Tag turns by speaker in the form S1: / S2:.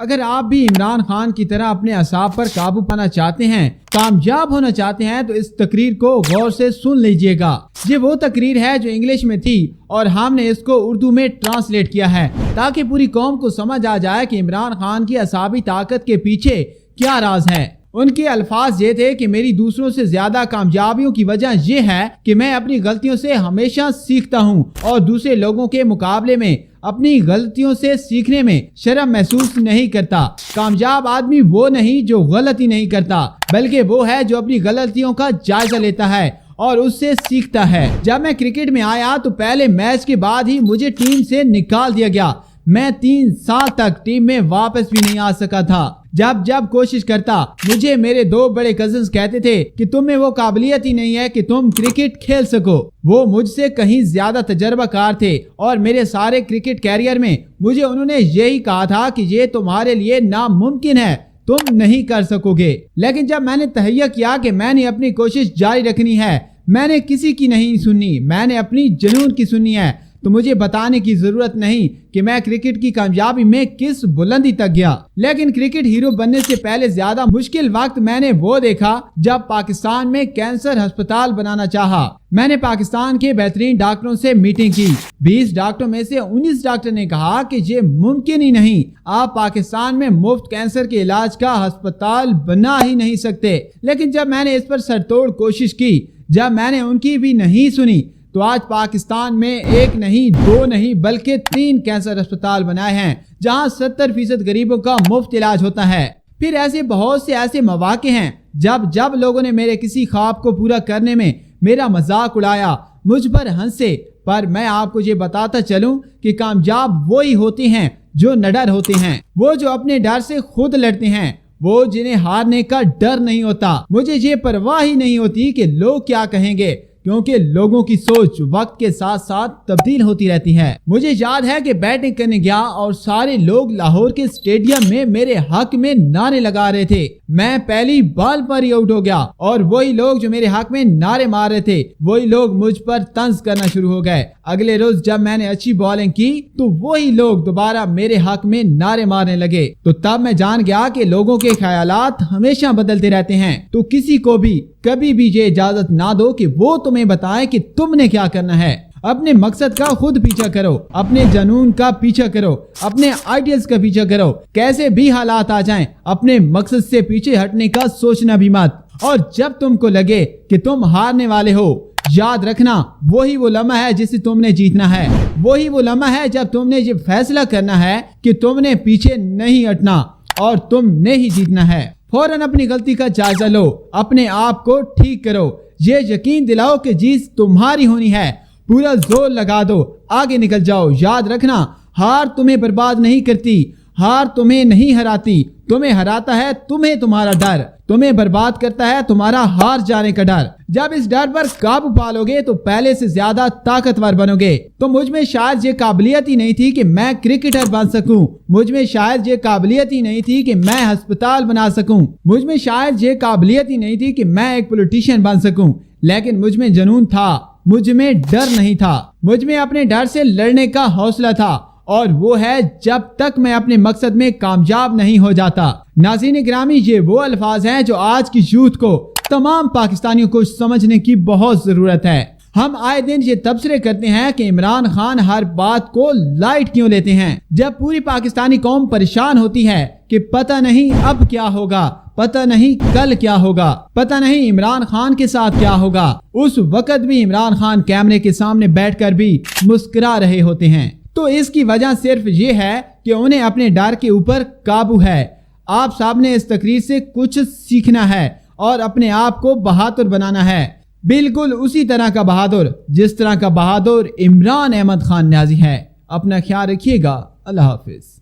S1: اگر آپ بھی عمران خان کی طرح اپنے اعصاب پر قابو پانا چاہتے ہیں، کامیاب ہونا چاہتے ہیں، تو اس تقریر کو غور سے سن لیجئے گا۔ یہ وہ تقریر ہے جو انگلش میں تھی اور ہم نے اس کو اردو میں ٹرانسلیٹ کیا ہے تاکہ پوری قوم کو سمجھ آ جائے کہ عمران خان کی اعصابی طاقت کے پیچھے کیا راز ہے۔ ان کے الفاظ یہ تھے کہ میری دوسروں سے زیادہ کامیابیوں کی وجہ یہ ہے کہ میں اپنی غلطیوں سے ہمیشہ سیکھتا ہوں اور دوسرے لوگوں کے مقابلے میں اپنی غلطیوں سے سیکھنے میں شرم محسوس نہیں کرتا۔ کامیاب آدمی وہ نہیں جو غلطی نہیں کرتا، بلکہ وہ ہے جو اپنی غلطیوں کا جائزہ لیتا ہے اور اس سے سیکھتا ہے۔ جب میں کرکٹ میں آیا تو پہلے میچ کے بعد ہی مجھے ٹیم سے نکال دیا گیا۔ میں 3 سال تک ٹیم میں واپس بھی نہیں آ سکا تھا۔ جب کوشش کرتا، مجھے میرے 2 بڑے کزنز کہتے تھے کہ تم میں وہ قابلیت ہی نہیں ہے کہ تم کرکٹ کھیل سکو۔ وہ مجھ سے کہیں زیادہ تجربہ کار تھے اور میرے سارے کرکٹ کیریئر میں مجھے انہوں نے یہی کہا تھا کہ یہ تمہارے لیے ناممکن ہے، تم نہیں کر سکو گے۔ لیکن جب میں نے تہیہ کیا کہ میں نے اپنی کوشش جاری رکھنی ہے، میں نے کسی کی نہیں سنی، میں نے اپنی جنون کی سنی ہے، تو مجھے بتانے کی ضرورت نہیں کہ میں کرکٹ کی کامیابی میں کس بلندی تک گیا۔ لیکن کرکٹ ہیرو بننے سے پہلے زیادہ مشکل وقت میں نے وہ دیکھا جب پاکستان میں کینسر ہسپتال بنانا چاہا۔ میں نے پاکستان کے بہترین ڈاکٹروں سے میٹنگ کی۔ 20 ڈاکٹروں میں سے 19 ڈاکٹر نے کہا کہ یہ ممکن ہی نہیں، آپ پاکستان میں مفت کینسر کے علاج کا ہسپتال بنا ہی نہیں سکتے۔ لیکن جب میں نے اس پر سر توڑ کوشش کی، جب میں نے ان کی بھی نہیں سنی، تو آج پاکستان میں 1 نہیں 2 نہیں بلکہ 3 کینسر ہسپتال بنائے ہیں جہاں 70% غریبوں کا مفت علاج ہوتا ہے۔ پھر ایسے بہت سے ایسے مواقع ہیں جب لوگوں نے میرے کسی خواب کو پورا کرنے میں میرا مذاق اڑایا، مجھ پر ہنسے، پر میں آپ کو یہ بتاتا چلوں کہ کامیاب وہی ہوتے ہیں جو نڈر ہوتے ہیں، وہ جو اپنے ڈر سے خود لڑتے ہیں، وہ جنہیں ہارنے کا ڈر نہیں ہوتا۔ مجھے یہ پرواہ ہی نہیں ہوتی کہ لوگ کیا کہیں گے، کیونکہ لوگوں کی سوچ وقت کے ساتھ ساتھ تبدیل ہوتی رہتی ہے۔ مجھے یاد ہے کہ بیٹنگ کرنے گیا اور سارے لوگ لاہور کے اسٹیڈیم میں میرے حق میں نعرے لگا رہے تھے۔ میں پہلی بال پر ہی آؤٹ ہو گیا اور وہی لوگ جو میرے حق میں نعرے مار رہے تھے، وہی لوگ مجھ پر طنز کرنا شروع ہو گئے۔ اگلے روز جب میں نے اچھی بالنگ کی تو وہی لوگ دوبارہ میرے حق میں نعرے مارنے لگے۔ تو تب میں جان گیا کہ لوگوں کے خیالات ہمیشہ بدلتے رہتے ہیں، تو کسی کو بھی کبھی بھی یہ اجازت نہ دو کہ وہ تمہیں بتائے کہ تم نے کیا کرنا ہے۔ اپنے مقصد کا خود پیچھا کرو، اپنے جنون کا پیچھا کرو، اپنے آئیڈیلز کا پیچھا کرو، کیسے بھی حالات آ جائیں اپنے مقصد سے پیچھے ہٹنے کا سوچنا بھی مت۔ اور جب تم کو لگے کہ تم ہارنے والے ہو، یاد رکھنا وہی وہ لمحہ ہے جسے تم نے جیتنا ہے، وہی وہ لمحہ ہے جب تم نے یہ فیصلہ کرنا ہے کہ تم نے پیچھے نہیں ہٹنا اور تم نے ہی جیتنا ہے۔ فوراً اپنی غلطی کا جائزہ لو، اپنے آپ کو ٹھیک کرو، یہ یقین دلاؤ کہ جیت تمہاری ہونی ہے، پورا زور لگا دو، آگے نکل جاؤ۔ یاد رکھنا ہار تمہیں برباد نہیں کرتی، ہار تمہیں نہیں ہراتی، تمہیں ہراتا ہے تمہارا ڈر، تمہیں برباد کرتا ہے تمہارا ہار جانے کا ڈر۔ جب اس ڈر پر قابو پالو گے تو پہلے سے زیادہ طاقتور بنو گے۔ تو مجھ میں شاید یہ قابلیت ہی نہیں تھی کہ میں کرکٹر بن سکوں، مجھ میں شاید یہ قابلیت ہی نہیں تھی کہ میں ہسپتال بنا سکوں، مجھ میں شاید یہ قابلیت ہی نہیں تھی کہ میں ایک پولیٹیشین بن سکوں، لیکن مجھ میں جنون تھا، مجھ میں ڈر نہیں تھا، مجھ میں اپنے ڈر سے لڑنے کا حوصلہ تھا، اور وہ ہے جب تک میں اپنے مقصد میں کامیاب نہیں ہو جاتا۔ ناظرین گرامی، یہ وہ الفاظ ہیں جو آج کی یوتھ کو، تمام پاکستانیوں کو سمجھنے کی بہت ضرورت ہے۔ ہم آئے دن یہ تبصرے کرتے ہیں کہ عمران خان ہر بات کو لائٹ کیوں لیتے ہیں، جب پوری پاکستانی قوم پریشان ہوتی ہے کہ پتہ نہیں اب کیا ہوگا، پتہ نہیں کل کیا ہوگا، پتہ نہیں عمران خان کے ساتھ کیا ہوگا، اس وقت بھی عمران خان کیمرے کے سامنے بیٹھ کر بھی مسکرا رہے ہوتے ہیں۔ تو اس کی وجہ صرف یہ ہے کہ انہیں اپنے ڈر کے اوپر قابو ہے۔ آپ صاحب نے اس تقریر سے کچھ سیکھنا ہے اور اپنے آپ کو بہادر بنانا ہے، بالکل اسی طرح کا بہادر جس طرح کا بہادر عمران احمد خان نیازی ہے۔ اپنا خیال رکھیے گا، اللہ حافظ۔